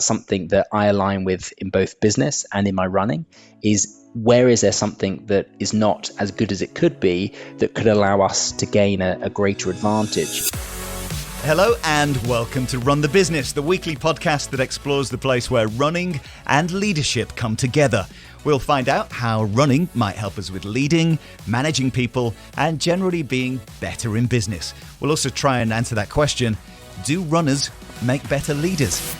something that I align with in both business and in my running is where is there something that is not as good as it could be that could allow us to gain a greater advantage. Hello and welcome to Run the Business, the weekly podcast that explores the place where running and leadership come together. We'll find out how running might help us with leading, managing people, and generally being better in business. We'll also try and answer that question, do runners make better leaders?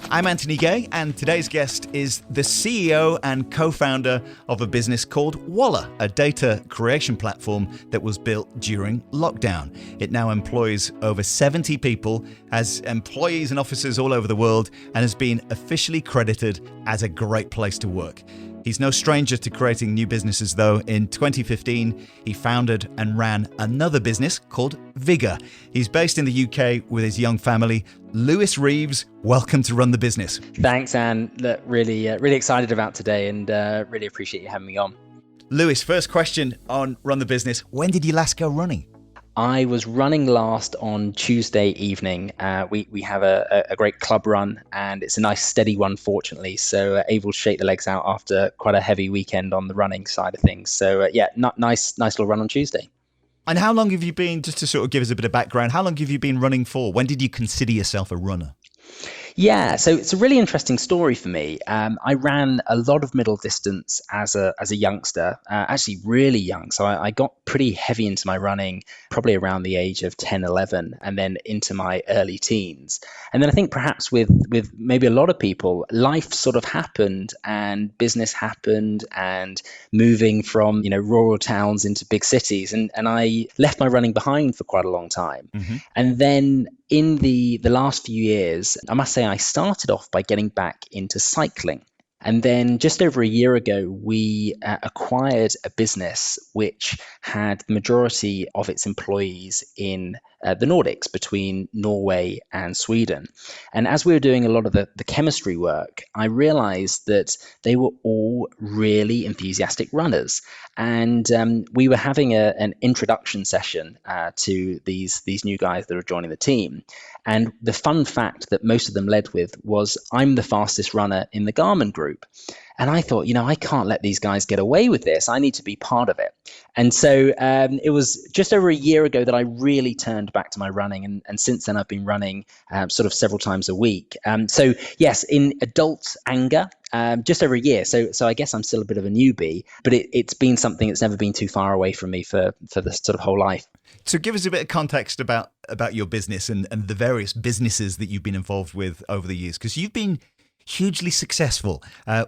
I'm Anthony Gay, and today's guest is the CEO and co-founder of a business called Walr, a data creation platform that was built during lockdown. It now employs over 70 people, has employees and officers all over the world, and has been officially credited as a great place to work. He's no stranger to creating new businesses, though. In 2015, he founded and ran another business called Vigor. He's based in the UK with his young family. Lewis Reeves, welcome to Run the Business. Thanks, Anne. Look, really excited about today and really appreciate you having me on. Lewis, first question on Run the Business. When did you last go running? I was running last on Tuesday evening. We have a great club run, and it's a nice steady one, fortunately. So able to shake the legs out after quite a heavy weekend on the running side of things. So nice little run on Tuesday. And how long have you been, just to sort of give us a bit of background, how long have you been running for? When did you consider yourself a runner? Yeah, so it's a really interesting story for me. I ran a lot of middle distance as a youngster, actually really young. So I got pretty heavy into my running probably around the age of 10, 11, and then into my early teens. And then I think perhaps with maybe a lot of people, life sort of happened and business happened and moving from, rural towns into big cities. And I left my running behind for quite a long time. Mm-hmm. And then in the last few years, I must say I started off by getting back into cycling. And then just over a year ago, we acquired a business which had the majority of its employees in the Nordics, between Norway and Sweden. And as we were doing a lot of the chemistry work, I realized that they were all really enthusiastic runners. And we were having an introduction session to these new guys that were joining the team. And the fun fact that most of them led with was, I'm the fastest runner in the Garmin group. And I thought, I can't let these guys get away with this. I need to be part of it. And so it was just over a year ago that I really turned back to my running. And since then, I've been running sort of several times a week. So yes, in adult anger, just over a year. So I guess I'm still a bit of a newbie, but it's been something that's never been too far away from me for the sort of whole life. So give us a bit of context about your business and the various businesses that you've been involved with over the years, because you've been hugely successful.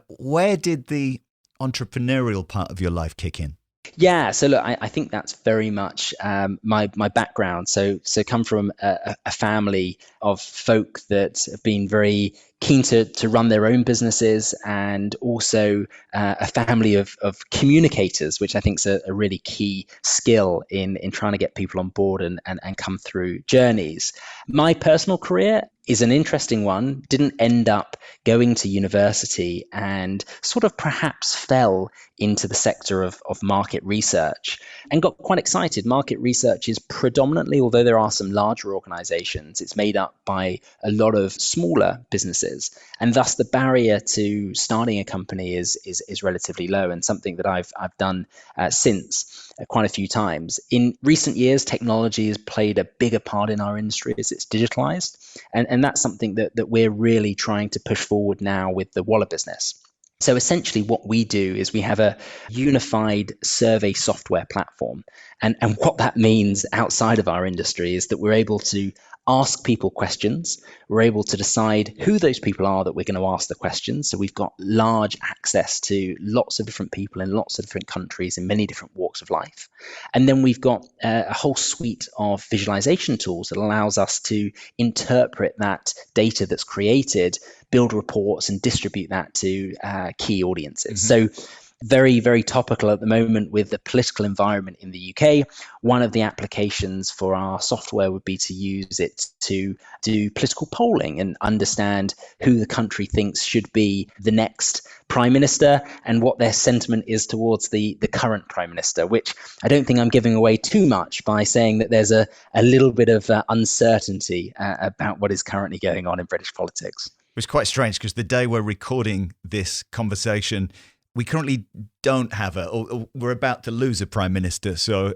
Where did the entrepreneurial part of your life kick in? Yeah, so look, I think that's very much my background. So come from a family of folk that have been very keen to run their own businesses, and also a family of communicators, which I think is a really key skill in trying to get people on board and come through journeys. My personal career is an interesting one. Didn't end up going to university, and sort of perhaps fell into the sector of market research and got quite excited. Market research is predominantly, although there are some larger organizations, it's made up by a lot of smaller businesses. And thus the barrier to starting a company is relatively low, and something that I've done since quite a few times. In recent years, technology has played a bigger part in our industry as it's digitalized. And that's something that we're really trying to push forward now with the Walr business. So essentially what we do is we have a unified survey software platform. And what that means outside of our industry is that we're able to ask people questions. We're able to decide who those people are that we're going to ask the questions. So we've got large access to lots of different people in lots of different countries in many different walks of life. And then we've got a whole suite of visualization tools that allows us to interpret that data that's created, build reports, and distribute that to key audiences. Mm-hmm. So very, very topical at the moment with the political environment in the UK. One of the applications for our software would be to use it to do political polling and understand who the country thinks should be the next prime minister and what their sentiment is towards the current prime minister, which I don't think I'm giving away too much by saying that there's a little bit of uncertainty about what is currently going on in British politics. was quite strange because the day we're recording this conversation, we currently don't have or we're about to lose a prime minister. So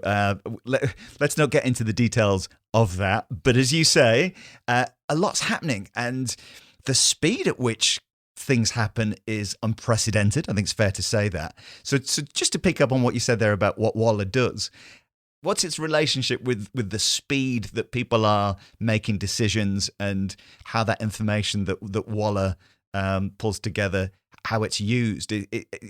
let's not get into the details of that. But as you say, a lot's happening, and the speed at which things happen is unprecedented. I think it's fair to say that. So just to pick up on what you said there about what Walr does, what's its relationship with the speed that people are making decisions, and how that information that Walr pulls together, how it's used?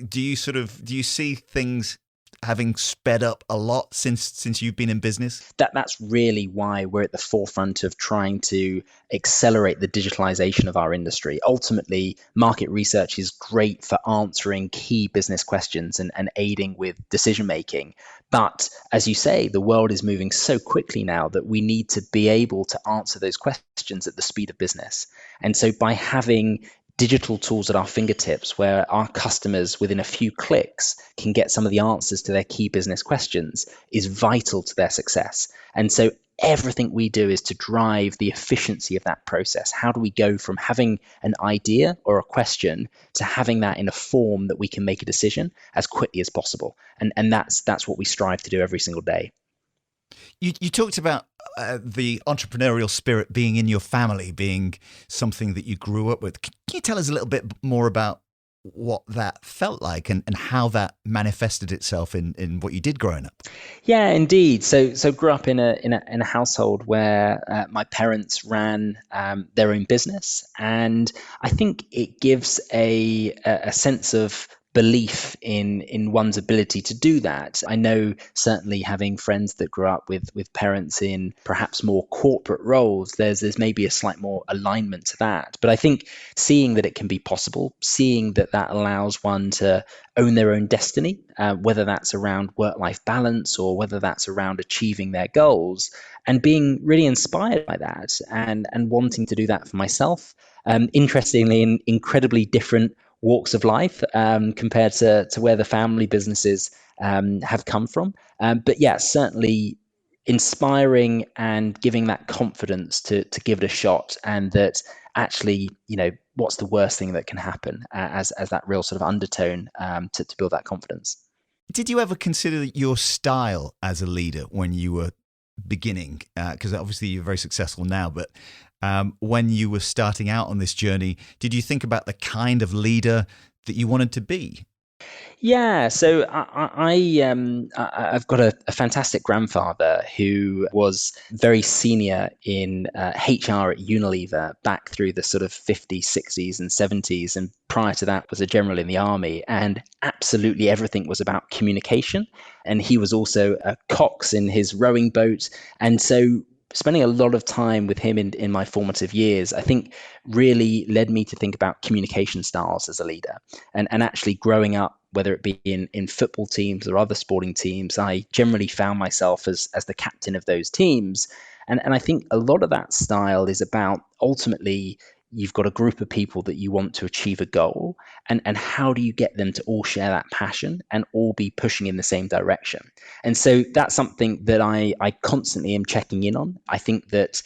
Do you see things having sped up a lot since you've been in business? That's really why we're at the forefront of trying to accelerate the digitalization of our industry. Ultimately, market research is great for answering key business questions and aiding with decision making. But as you say, the world is moving so quickly now that we need to be able to answer those questions at the speed of business. And so by having digital tools at our fingertips where our customers within a few clicks can get some of the answers to their key business questions is vital to their success. And so everything we do is to drive the efficiency of that process. How do we go from having an idea or a question to having that in a form that we can make a decision as quickly as possible? And that's what we strive to do every single day. You talked about the entrepreneurial spirit being in your family, being something that you grew up with. Can you tell us a little bit more about what that felt like and how that manifested itself in what you did growing up? Yeah, indeed. So grew up in a household where my parents ran their own business, and I think it gives a sense of belief in one's ability to do that. I know certainly having friends that grew up with parents in perhaps more corporate roles, there's maybe a slight more alignment to that. But I think seeing that it can be possible, seeing that allows one to own their own destiny, whether that's around work-life balance or whether that's around achieving their goals, and being really inspired by that and wanting to do that for myself. Interestingly, in incredibly different walks of life compared to where the family businesses have come from. But yeah, certainly inspiring and giving that confidence to give it a shot, and that actually, what's the worst thing that can happen, as that real sort of undertone to build that confidence. Did you ever consider your style as a leader when you were beginning? Because obviously you're very successful now, but when you were starting out on this journey, did you think about the kind of leader that you wanted to be? Yeah, so I've got a fantastic grandfather who was very senior in HR at Unilever back through the sort of 50s, 60s, and 70s, and prior to that was a general in the army, and absolutely everything was about communication. And he was also a cox in his rowing boat, and so spending a lot of time with him in my formative years, I think really led me to think about communication styles as a leader. And actually growing up, whether it be in football teams or other sporting teams, I generally found myself as the captain of those teams. And I think a lot of that style is about ultimately you've got a group of people that you want to achieve a goal, and how do you get them to all share that passion and all be pushing in the same direction. And so that's something that I constantly am checking in on. I think that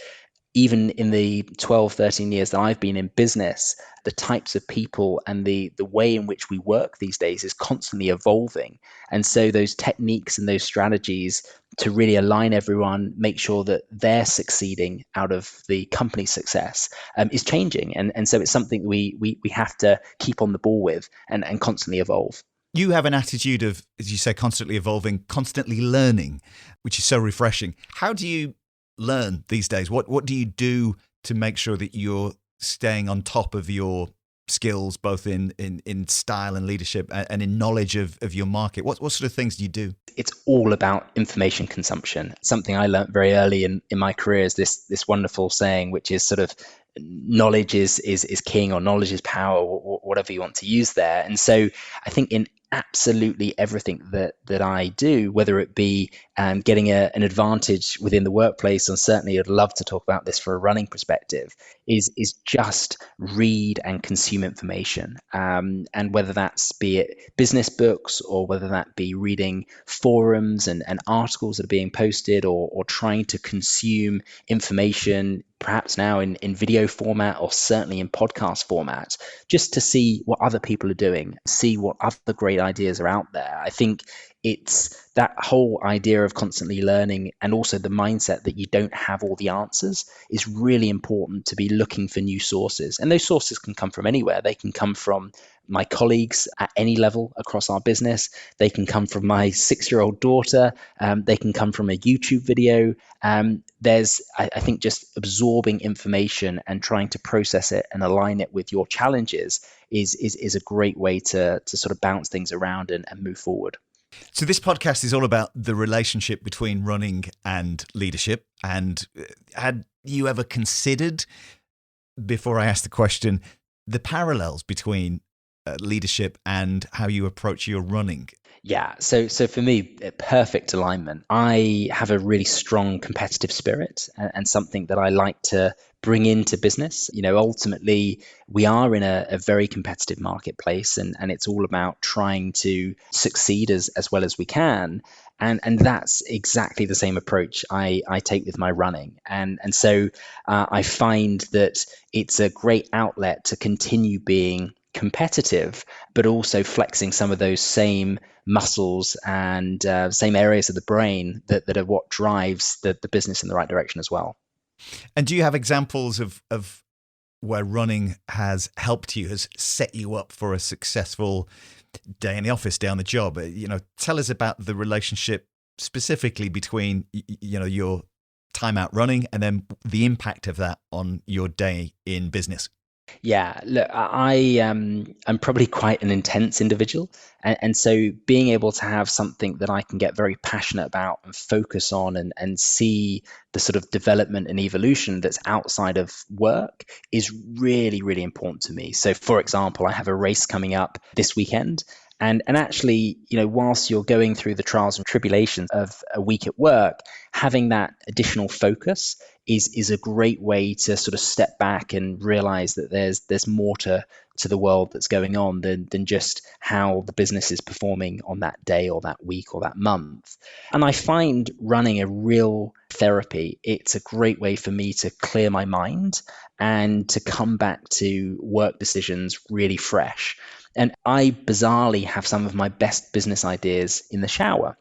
even in the 12, 13 years that I've been in business, the types of people and the way in which we work these days is constantly evolving. And so those techniques and those strategies to really align everyone, make sure that they're succeeding out of the company's success is changing. And so it's something we have to keep on the ball with and constantly evolve. You have an attitude of, as you say, constantly evolving, constantly learning, which is so refreshing. How do you learn these days? What do you do to make sure that you're staying on top of your skills, both in style and leadership and in knowledge of your market? What sort of things do you do? It's all about information consumption. Something I learned very early in my career is this wonderful saying, which is sort of knowledge is king, or knowledge is power, whatever you want to use there. And so I think in absolutely everything that I do, whether it be getting an advantage within the workplace, and certainly I'd love to talk about this for a running perspective, is just read and consume information, and whether that's be it business books or whether that be reading forums and articles that are being posted, or trying to consume information perhaps now in video format or certainly in podcast format, just to see what other people are doing, see what other great ideas are out there. I think it's that whole idea of constantly learning, and also the mindset that you don't have all the answers, is really important, to be looking for new sources. And those sources can come from anywhere. They can come from my colleagues at any level across our business. They can come from my 6-year-old daughter. They can come from a YouTube video. I think, just absorbing information and trying to process it and align it with your challenges is a great way to sort of bounce things around and move forward. So this podcast is all about the relationship between running and leadership. And had you ever considered, before I ask the question, the parallels between leadership and how you approach your running? Yeah, so for me, perfect alignment. I have a really strong competitive spirit, and something that I like to bring into business. Ultimately, we are in a very competitive marketplace, and it's all about trying to succeed as well as we can. And that's exactly the same approach I take with my running. And so I find that it's a great outlet to continue being competitive, but also flexing some of those same muscles and same areas of the brain that are what drives the business in the right direction as well. And do you have examples of where running has helped you, has set you up for a successful day in the office, day on the job? Tell us about the relationship specifically between, your time out running and then the impact of that on your day in business. Yeah, look, I'm probably quite an intense individual, and so being able to have something that I can get very passionate about and focus on, and see the sort of development and evolution that's outside of work, is really, really important to me. So, for example, I have a race coming up this weekend. And actually, whilst you're going through the trials and tribulations of a week at work, having that additional focus is a great way to sort of step back and realize that there's more to the world that's going on than just how the business is performing on that day or that week or that month. And I find running a real therapy. It's a great way for me to clear my mind and to come back to work decisions really fresh. And I bizarrely have some of my best business ideas in the shower.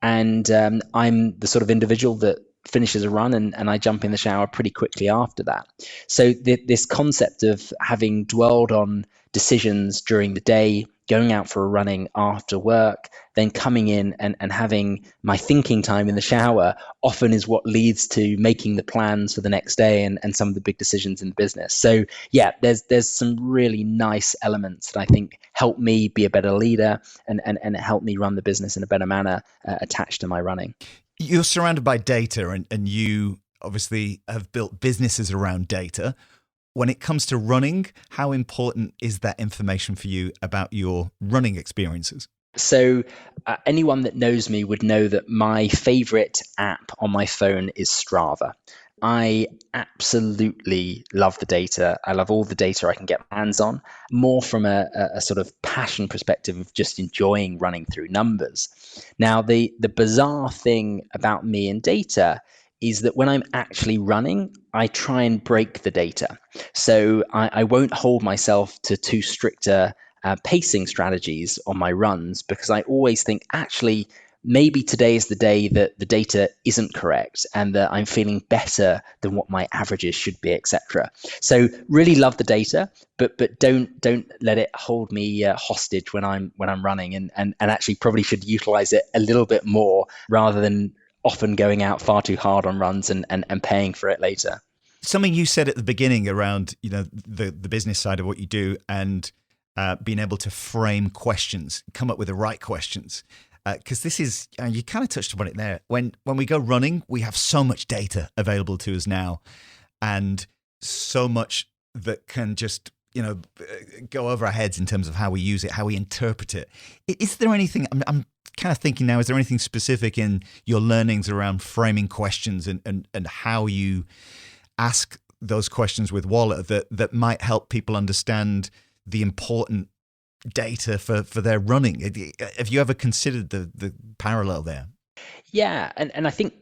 And I'm the sort of individual that finishes a run and I jump in the shower pretty quickly after that. So this concept of having dwelled on decisions during the day, going out for a running after work, then coming in and having my thinking time in the shower often is what leads to making the plans for the next day and some of the big decisions in the business. So yeah, there's some really nice elements that I think help me be a better leader and help me run the business in a better manner attached to my running. You're surrounded by data, and you obviously have built businesses around data. When it comes to running, how important is that information for you about your running experiences? So anyone that knows me would know that my favorite app on my phone is Strava. I absolutely love the data. I love all the data I can get my hands on, more from a sort of passion perspective of just enjoying running through numbers. Now, the bizarre thing about me and data is that when I'm actually running, I try and break the data. So I won't hold myself to too stricter pacing strategies on my runs, because I always think, actually, maybe today is the day that the data isn't correct and that I'm feeling better than what my averages should be, etc. So really love the data, but don't let it hold me hostage when I'm running, and actually probably should utilize it a little bit more rather than often going out far too hard on runs and paying for it later. Something you said at the beginning around the business side of what you do, and being able to frame questions, come up with the right questions. Because this is, you kind of touched upon it there. When we go running, we have so much data available to us now, and so much that can just go over our heads in terms of how we use it, how we interpret it. Is there anything, I'm kind of thinking now, is there anything specific in your learnings around framing questions and how you ask those questions with Walr that might help people understand the important data for their running? Have you ever considered the parallel there? Yeah, and I think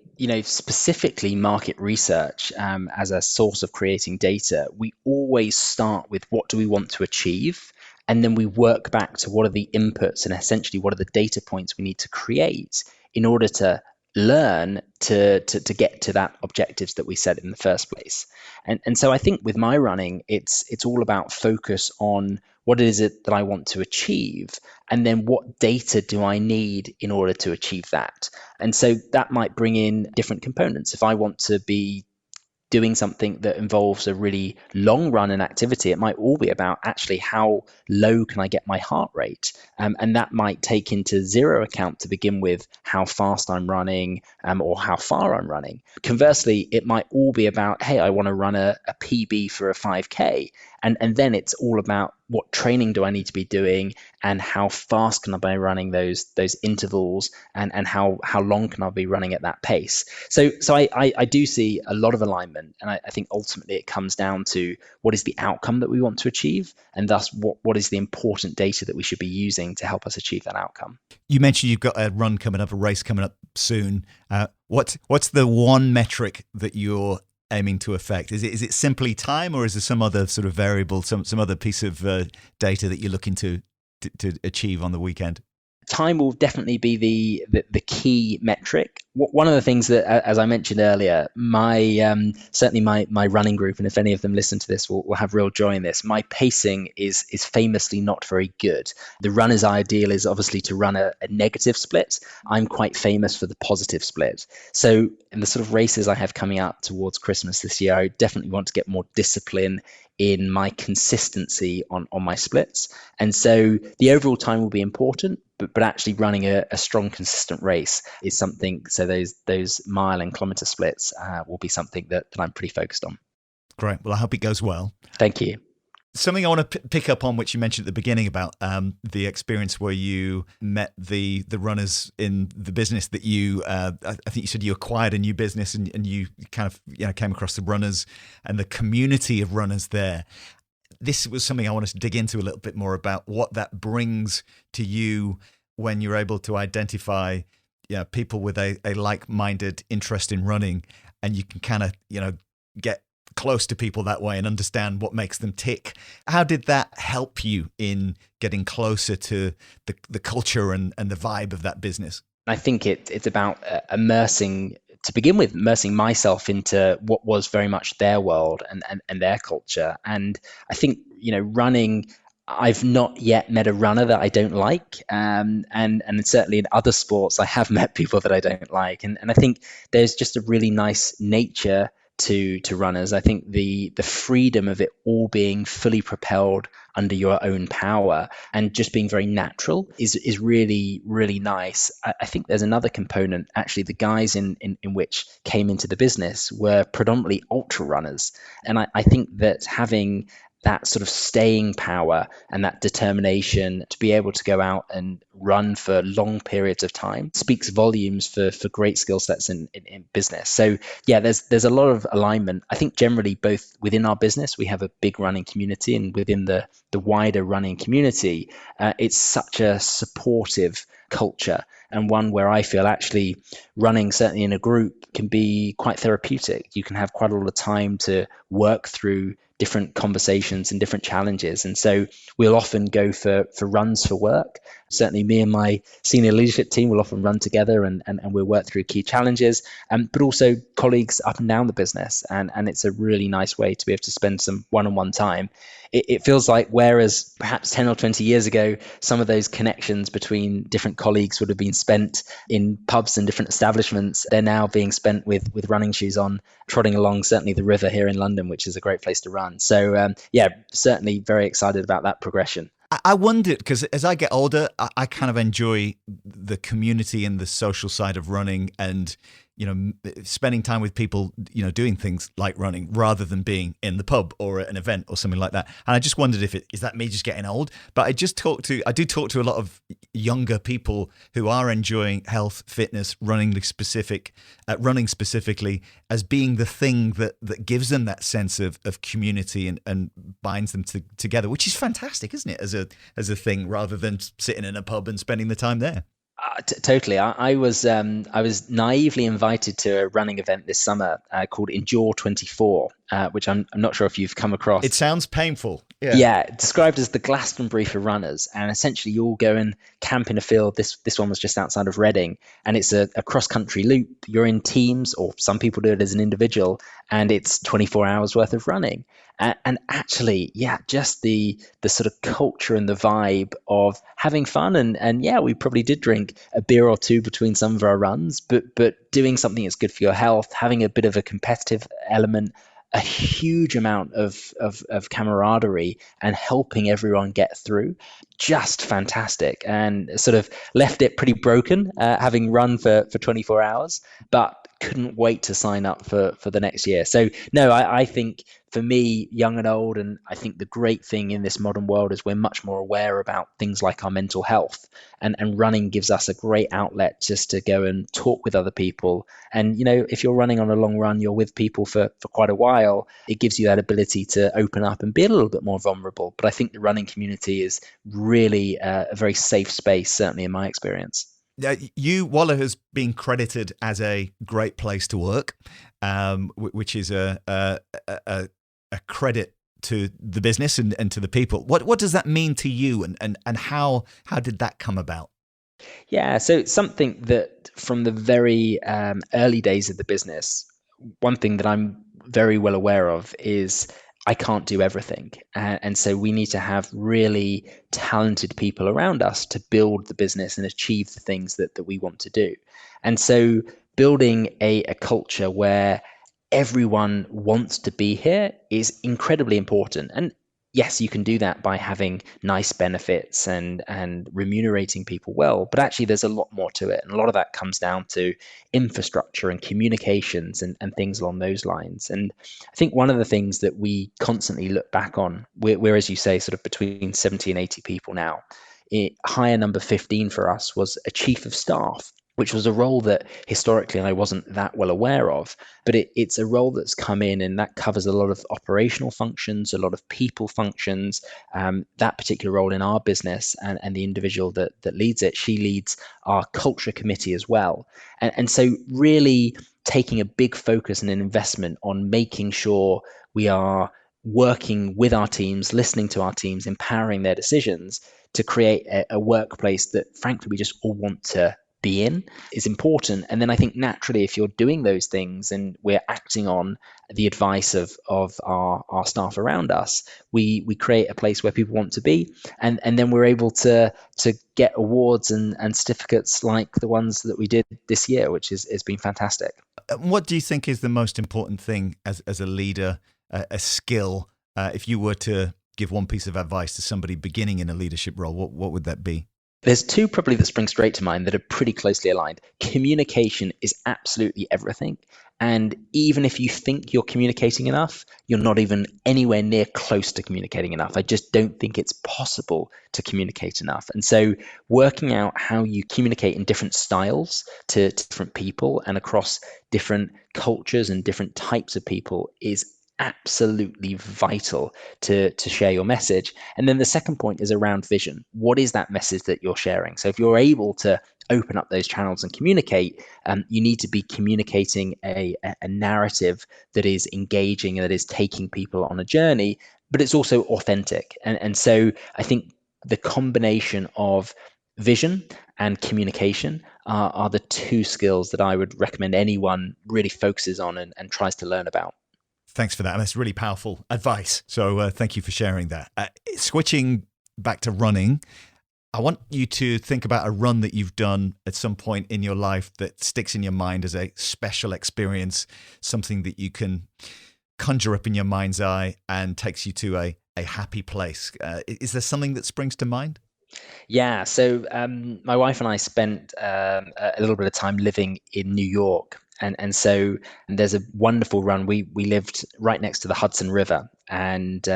specifically market research as a source of creating data, we always start with what do we want to achieve, and then we work back to what are the inputs and essentially what are the data points we need to create in order to learn to get to that objectives that we set in the first place. And so I think with my running, it's all about focus on what is it that I want to achieve, and then what data do I need in order to achieve that. And so that might bring in different components. If I want to be doing something that involves a really long run and activity, it might all be about actually how low can I get my heart rate? And that might take into zero account to begin with how fast I'm running or how far I'm running. Conversely, it might all be about, hey, I want to run a PB for a 5K. And then it's all about what training do I need to be doing and how fast can I be running those intervals and how long can I be running at that pace. So I do see a lot of alignment, and I think ultimately it comes down to what is the outcome that we want to achieve, and thus what is the important data that we should be using to help us achieve that outcome. You mentioned you've got a run coming up, a race coming up soon. What's the one metric that you're aiming to affect? Is it simply time, or is there some other sort of variable, some other piece of data that you're looking to achieve on the weekend? Time will definitely be the key metric. One of the things that, as I mentioned earlier, certainly my running group, and if any of them listen to this, will have real joy in this. My pacing is famously not very good. The runner's ideal is obviously to run a negative split. I'm quite famous for the positive split. So in the sort of races I have coming up towards Christmas this year, I definitely want to get more discipline in my consistency on my splits. And so the overall time will be important, but actually running a strong, consistent race is something. So those mile and kilometer splits will be something that I'm pretty focused on. Great. Well, I hope it goes well. Thank you. Something I want to pick up on, which you mentioned at the beginning about the experience where you met the runners in the business that you, I think you said you acquired a new business and you kind of came across the runners and the community of runners there. This was something I wanted to dig into a little bit more about what that brings to you when you're able to identify people with a like-minded interest in running, and you can kind of get close to people that way and understand what makes them tick. How did that help you in getting closer to the culture and the vibe of that business? I think it's about immersing myself into what was very much their world and their culture. And I think, running, I've not yet met a runner that I don't like. And certainly in other sports, I have met people that I don't like. And I think there's just a really nice nature to runners. I think the freedom of it all being fully propelled under your own power and just being very natural is really, really nice. I think there's another component. Actually, the guys in which came into the business were predominantly ultra runners. And I think that having that sort of staying power and that determination to be able to go out and run for long periods of time speaks volumes for great skill sets in business. So yeah, there's a lot of alignment. I think generally both within our business, we have a big running community, and within the wider running community, it's such a supportive culture, and one where I feel actually running, certainly in a group, can be quite therapeutic. You can have quite a lot of time to work through different conversations and different challenges. And so we'll often go for runs for work. Certainly me and my senior leadership team will often run together and we'll work through key challenges, but also colleagues up and down the business. And it's a really nice way to be able to spend some one-on-one time. It feels like, whereas perhaps 10 or 20 years ago, some of those connections between different colleagues would have been spent in pubs and different establishments, they're now being spent with running shoes on, trotting along certainly the river here in London, which is a great place to run. So yeah, certainly very excited about that progression. I wondered, because as I get older, I kind of enjoy the community and the social side of running, and spending time with people, doing things like running rather than being in the pub or at an event or something like that. And I just wondered if is that me just getting old? But I do talk to a lot of younger people who are enjoying health, fitness, running specifically as being the thing that gives them that sense of community and binds them together, which is fantastic, isn't it? As a thing, rather than sitting in a pub and spending the time there. Totally. I was naively invited to a running event this summer called Endure 24, which I'm not sure if you've come across. It sounds painful. Yeah, described as the Glastonbury for runners, and essentially you all go and camp in a field. This one was just outside of Reading, and it's a cross country loop. You're in teams, or some people do it as an individual, and it's 24 hours worth of running. And actually, yeah, just the sort of culture and the vibe of having fun, and yeah, we probably did drink a beer or two between some of our runs, but doing something that's good for your health, having a bit of a competitive element, a huge amount of camaraderie, and helping everyone get through. Just fantastic, and sort of left it pretty broken, having run for 24 hours, but couldn't wait to sign up for the next year. So no, I think for me, young and old, and I think the great thing in this modern world is we're much more aware about things like our mental health, and running gives us a great outlet just to go and talk with other people. And if you're running on a long run, you're with people for quite a while, it gives you that ability to open up and be a little bit more vulnerable. But I think the running community is really a very safe space, certainly in my experience. Walr has been credited as a great place to work, which is a credit to the business and to the people. What does that mean to you, and how did that come about? Yeah, so it's something that from the very early days of the business, one thing that I'm very well aware of is I can't do everything. And so we need to have really talented people around us to build the business and achieve the things that we want to do. And so building a culture where everyone wants to be here is incredibly important. And yes, you can do that by having nice benefits and remunerating people well, but actually there's a lot more to it. And a lot of that comes down to infrastructure and communications and things along those lines. And I think one of the things that we constantly look back on, we're, as you say, sort of between 70 and 80 people now. Hire number 15 for us was a chief of staff, which was a role that historically I wasn't that well aware of, but it's a role that's come in, and that covers a lot of operational functions, a lot of people functions. That particular role in our business, and the individual that leads it, she leads our culture committee as well. And so really taking a big focus and an investment on making sure we are working with our teams, listening to our teams, empowering their decisions to create a workplace that frankly we just all want to be in is important. And then I think naturally, if you're doing those things and we're acting on the advice of our staff around us, we create a place where people want to be, and then we're able to get awards and certificates like the ones that we did this year, which has been fantastic. What do you think is the most important thing as a leader, a skill, if you were to give one piece of advice to somebody beginning in a leadership role, what would that be? There's two probably that spring straight to mind that are pretty closely aligned. Communication is absolutely everything. And even if you think you're communicating enough, you're not even anywhere near close to communicating enough. I just don't think it's possible to communicate enough. And so working out how you communicate in different styles to different people and across different cultures and different types of people is absolutely vital to share your message. And then the second point is around vision. What is that message that you're sharing? So if you're able to open up those channels and communicate, you need to be communicating a narrative that is engaging and that is taking people on a journey, but it's also authentic. And so I think the combination of vision and communication are the two skills that I would recommend anyone really focuses on and tries to learn about. Thanks for that. That's really powerful advice. So thank you for sharing that. Switching back to running, I want you to think about a run that you've done at some point in your life that sticks in your mind as a special experience, something that you can conjure up in your mind's eye and takes you to a happy place. Is there something that springs to mind? Yeah, so my wife and I spent a little bit of time living in New York, And so there's a wonderful run. We lived right next to the Hudson River, and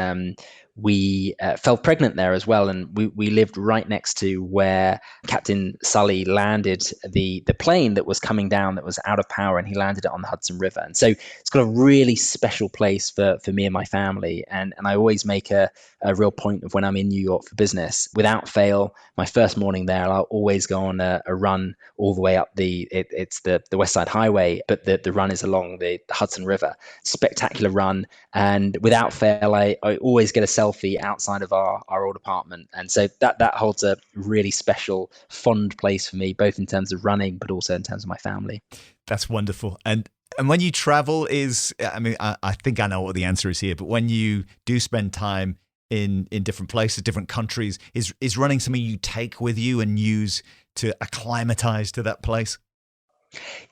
we fell pregnant there as well. And we lived right next to where Captain Sully landed the plane that was coming down that was out of power, and he landed it on the Hudson River. And so it's got a really special place for me and my family. And I always make a real point of when I'm in New York for business, without fail, my first morning there, I'll always go on a run all the way up it's the West Side Highway, but the run is along the Hudson River. Spectacular run. And without fail, I always get a selfie outside of our old apartment. And so that holds a really special, fond place for me, both in terms of running, but also in terms of my family. That's wonderful. And when you travel I think I know what the answer is here, but when you do spend time in different places, different countries, is running something you take with you and use to acclimatize to that place?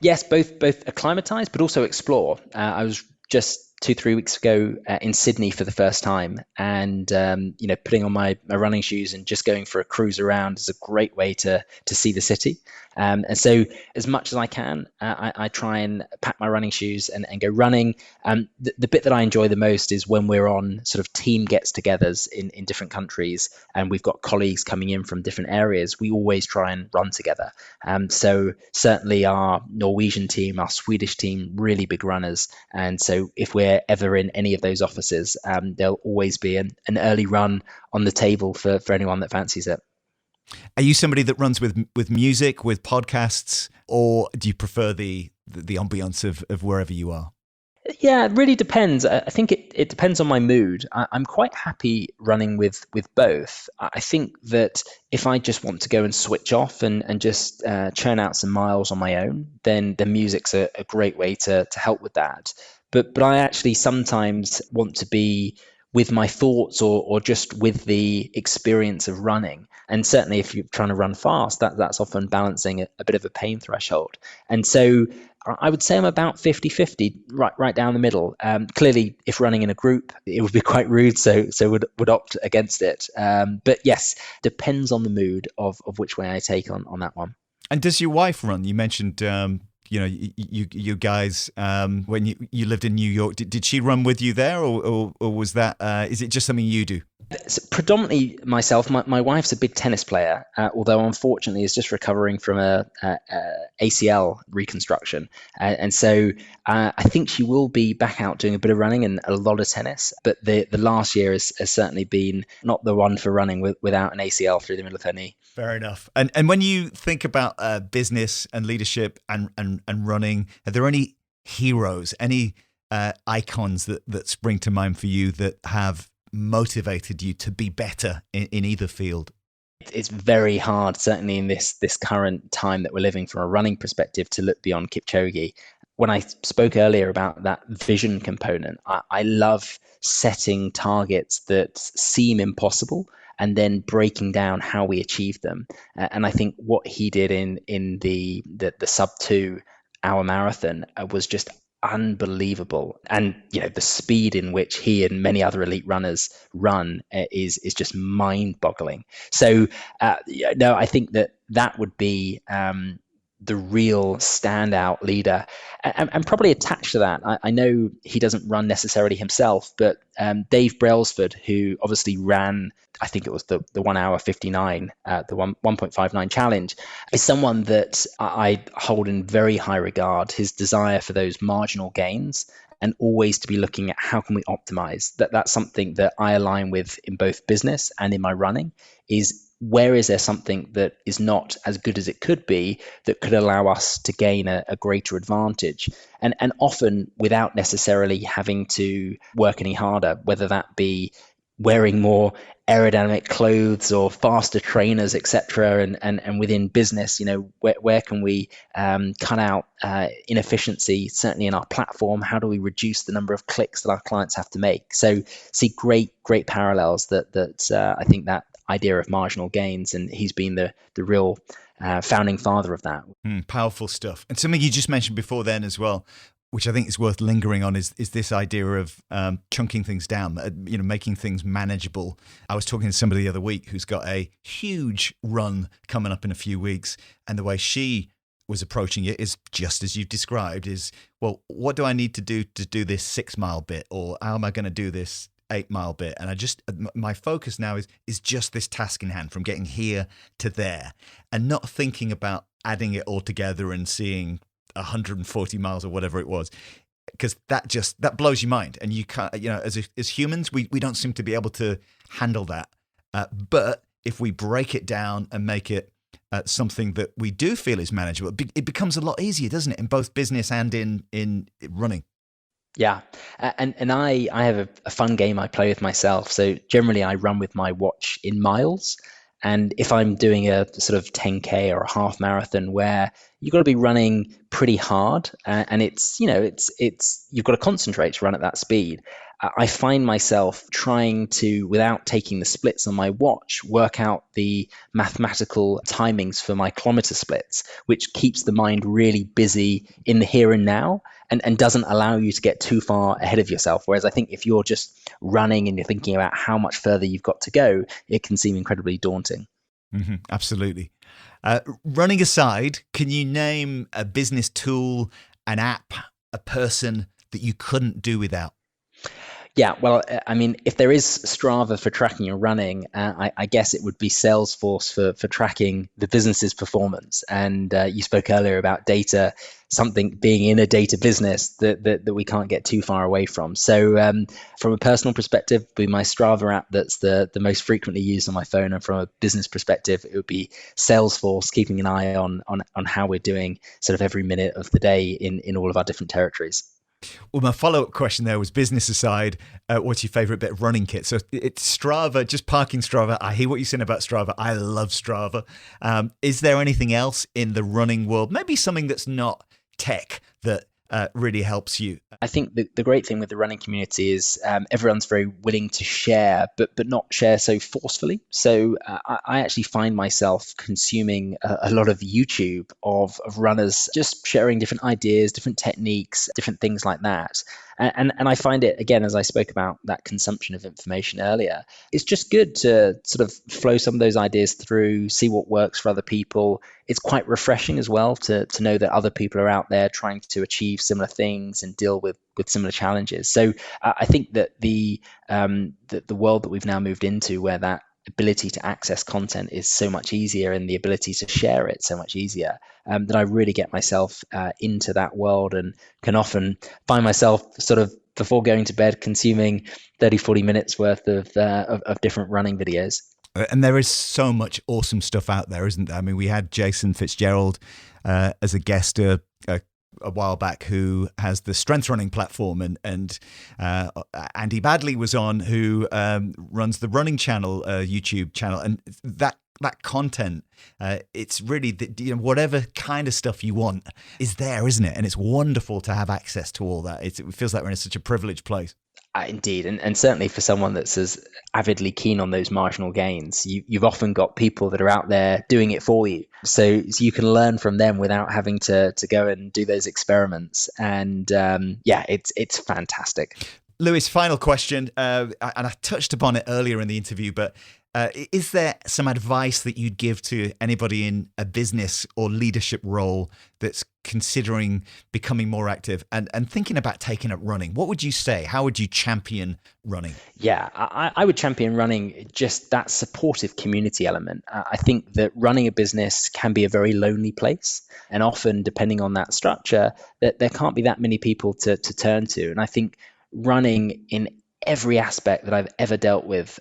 Yes, both acclimatize, but also explore. I was just 2-3 weeks ago in Sydney for the first time, and putting on my running shoes and just going for a cruise around is a great way to see the city. And so, as much as I can, I try and pack my running shoes and go running. The bit that I enjoy the most is when we're on sort of team gets-togethers in different countries, and we've got colleagues coming in from different areas. We always try and run together. So certainly our Norwegian team, our Swedish team, really big runners. And so if we're ever in any of those offices, there'll always be an early run on the table for anyone that fancies it. Are you somebody that runs with music, with podcasts, or do you prefer the ambience of wherever you are? Yeah, it really depends. I think it depends on my mood. I'm quite happy running with both. I think that if I just want to go and switch off and just churn out some miles on my own, then the music's a great way to help with that. But I actually sometimes want to be with my thoughts or just with the experience of running. And certainly if you're trying to run fast, that's often balancing a bit of a pain threshold. And so I would say I'm about 50-50, right down the middle. Clearly, if running in a group, it would be quite rude, so would opt against it. But yes, depends on the mood of which way I take on that one. And does your wife run? You mentioned you guys, when you lived in New York, did she run with you there, or was that, is it just something you do? It's predominantly myself. My wife's a big tennis player, although unfortunately is just recovering from a ACL reconstruction. And so I think she will be back out doing a bit of running and a lot of tennis. But the last year has certainly been not the one for running without an ACL through the middle of her knee. Fair enough. And when you think about business and leadership and running, are there any heroes, any icons that spring to mind for you that have motivated you to be better in either field? It's very hard, certainly in this current time that we're living from a running perspective, to look beyond Kipchoge. When I spoke earlier about that vision component, I love setting targets that seem impossible and then breaking down how we achieve them. And I think what he did in the sub 2 hour marathon was just unbelievable. And the speed in which he and many other elite runners run is just mind-boggling. So no, I think that would be the real standout leader. And probably attached to that, I know he doesn't run necessarily himself, but Dave Brailsford, who obviously ran, I think it was the 1 hour 59, the 1.59 challenge, is someone that I hold in very high regard. His desire for those marginal gains and always to be looking at how can we optimize. That's something that I align with in both business and in my running, is where is there something that is not as good as it could be that could allow us to gain a greater advantage, and often without necessarily having to work any harder, whether that be wearing more aerodynamic clothes or faster trainers, etc. And within business, where can we cut out inefficiency, certainly in our platform? How do we reduce the number of clicks that our clients have to make? So see great parallels that I think that idea of marginal gains, and he's been the real founding father of that. Powerful stuff. And something you just mentioned before then as well, which I think is worth lingering on, is this idea of chunking things down, making things manageable. I was talking to somebody the other week who's got a huge run coming up in a few weeks, and the way she was approaching it is just as you've described, is, well, what do I need to do this 6 mile bit, or how am I going to do this 8 mile bit? And my focus now is just this task in hand, from getting here to there, and not thinking about adding it all together and seeing 140 miles or whatever it was, because that blows your mind. And you can't, as humans, we don't seem to be able to handle that. But if we break it down and make it something that we do feel is manageable, it becomes a lot easier, doesn't it, in both business and in running? Yeah. And I have a fun game I play with myself. So generally I run with my watch in miles. And if I'm doing a sort of 10K or a half marathon where you've got to be running pretty hard, and it's you've got to concentrate to run at that speed, I find myself trying to, without taking the splits on my watch, work out the mathematical timings for my kilometer splits, which keeps the mind really busy in the here and now, and doesn't allow you to get too far ahead of yourself. Whereas I think if you're just running and you're thinking about how much further you've got to go, it can seem incredibly daunting. Mm-hmm, absolutely. Running aside, can you name a business tool, an app, a person that you couldn't do without? Yeah, well, I mean, if there is Strava for tracking your running, I guess it would be Salesforce for tracking the business's performance. And you spoke earlier about data, something being in a data business that we can't get too far away from. So from a personal perspective, it would be my Strava app that's the most frequently used on my phone. And from a business perspective, it would be Salesforce, keeping an eye on how we're doing sort of every minute of the day in all of our different territories. Well, my follow-up question there was, business aside, what's your favorite bit of running kit? So it's Strava, just parking Strava. I hear what you're saying about Strava. I love Strava. Is there anything else in the running world, maybe something that's not tech, that really helps you? I think the great thing with the running community is everyone's very willing to share, but not share so forcefully. So I actually find myself consuming a lot of YouTube of runners just sharing different ideas, different techniques, different things like that. And I find it, again, as I spoke about that consumption of information earlier, it's just good to sort of flow some of those ideas through, see what works for other people. It's quite refreshing as well to know that other people are out there trying to achieve similar things and deal with similar challenges. So I think that the world that we've now moved into, where that ability to access content is so much easier and the ability to share it so much easier, that I really get myself into that world, and can often find myself sort of before going to bed consuming 30-40 minutes worth of different running videos. And there is so much awesome stuff out there, isn't there? I mean, we had Jason Fitzgerald as a guest a while back, who has the strength running platform, and Andy Badley was on, who runs the running channel, YouTube channel, and that content, it's really whatever kind of stuff you want is there, isn't it? And it's wonderful to have access to all that. It feels like we're in such a privileged place. Indeed, and certainly for someone that's as avidly keen on those marginal gains, you've often got people that are out there doing it for you, so you can learn from them without having to go and do those experiments. And it's fantastic. Lewis, final question, and I touched upon it earlier in the interview, but is there some advice that you'd give to anybody in a business or leadership role that's considering becoming more active and thinking about taking up running? What would you say? How would you champion running? Yeah, I would champion running, just that supportive community element. I think that running a business can be a very lonely place, and often, depending on that structure, that there can't be that many people to turn to. And I think running in every aspect that I've ever dealt with,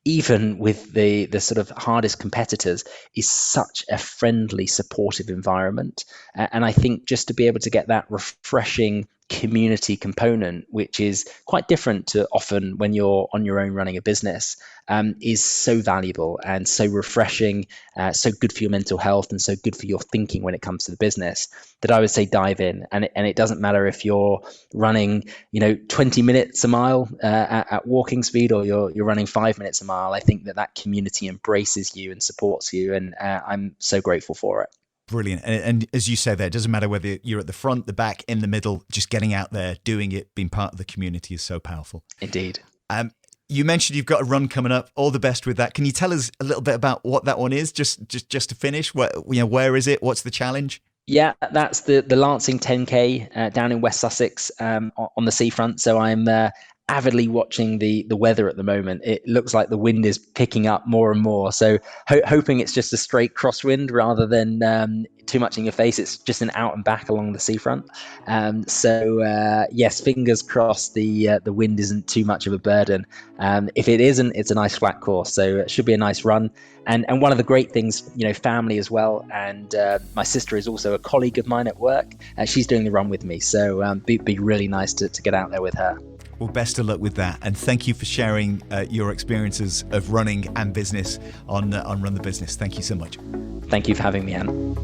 even with the sort of hardest competitors, is such a friendly, supportive environment. And I think just to be able to get that refreshing community component, which is quite different to often when you're on your own running a business, is so valuable and so refreshing, so good for your mental health and so good for your thinking when it comes to the business, that I would say dive in. And it doesn't matter if you're running 20 minutes a mile at walking speed, or you're running 5 minutes a mile. I think that community embraces you and supports you, and I'm so grateful for it. Brilliant. And as you say there, it doesn't matter whether you're at the front, the back, in the middle, just getting out there, doing it, being part of the community is so powerful. Indeed. You mentioned you've got a run coming up. All the best with that. Can you tell us a little bit about what that one is, just to finish? Where is it? What's the challenge? Yeah, that's the Lancing 10K down in West Sussex on the seafront. So I'm avidly watching the weather at the moment. It looks like the wind is picking up more and more. So hoping it's just a straight crosswind rather than too much in your face. It's just an out and back along the seafront. Yes, fingers crossed the wind isn't too much of a burden. If it isn't, it's a nice flat course. So it should be a nice run. And one of the great things, family as well. And my sister is also a colleague of mine at work. She's doing the run with me. So be really nice to get out there with her. Well, best of luck with that. And thank you for sharing your experiences of running and business on Run the Business. Thank you so much. Thank you for having me, Anne.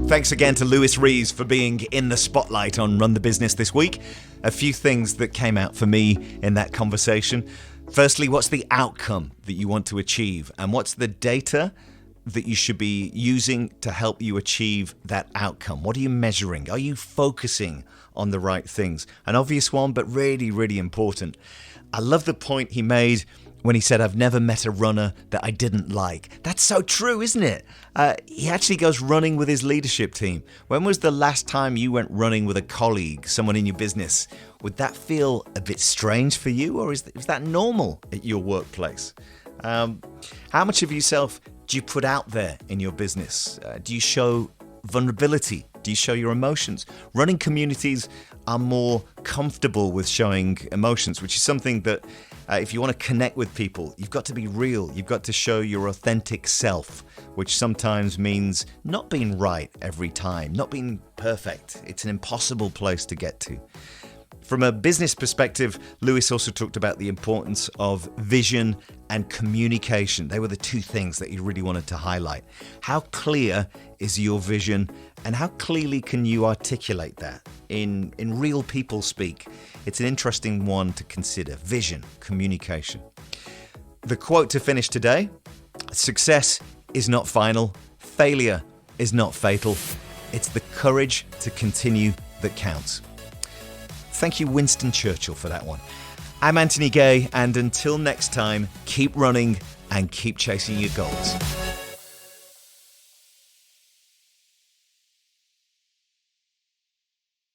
Thanks again to Lewis Reeves for being in the spotlight on Run the Business this week. A few things that came out for me in that conversation. Firstly, what's the outcome that you want to achieve? And what's the data that you should be using to help you achieve that outcome? What are you measuring? Are you focusing on the right things? An obvious one, but really, really important. I love the point he made when he said, I've never met a runner that I didn't like. That's so true, isn't it? He actually goes running with his leadership team. When was the last time you went running with a colleague, someone in your business? Would that feel a bit strange for you, or is that normal at your workplace? How much of yourself do you put out there in your business? Do you show vulnerability? Do you show your emotions? Running communities are more comfortable with showing emotions, which is something that if you want to connect with people, you've got to be real. You've got to show your authentic self, which sometimes means not being right every time, not being perfect. It's an impossible place to get to. From a business perspective, Lewis also talked about the importance of vision and communication. They were the two things that he really wanted to highlight. How clear is your vision, and how clearly can you articulate that in real people speak? It's an interesting one to consider. Vision, communication. The quote to finish today: success is not final, failure is not fatal. It's the courage to continue that counts. Thank you, Winston Churchill, for that one. I'm Anthony Gay, and until next time, keep running and keep chasing your goals.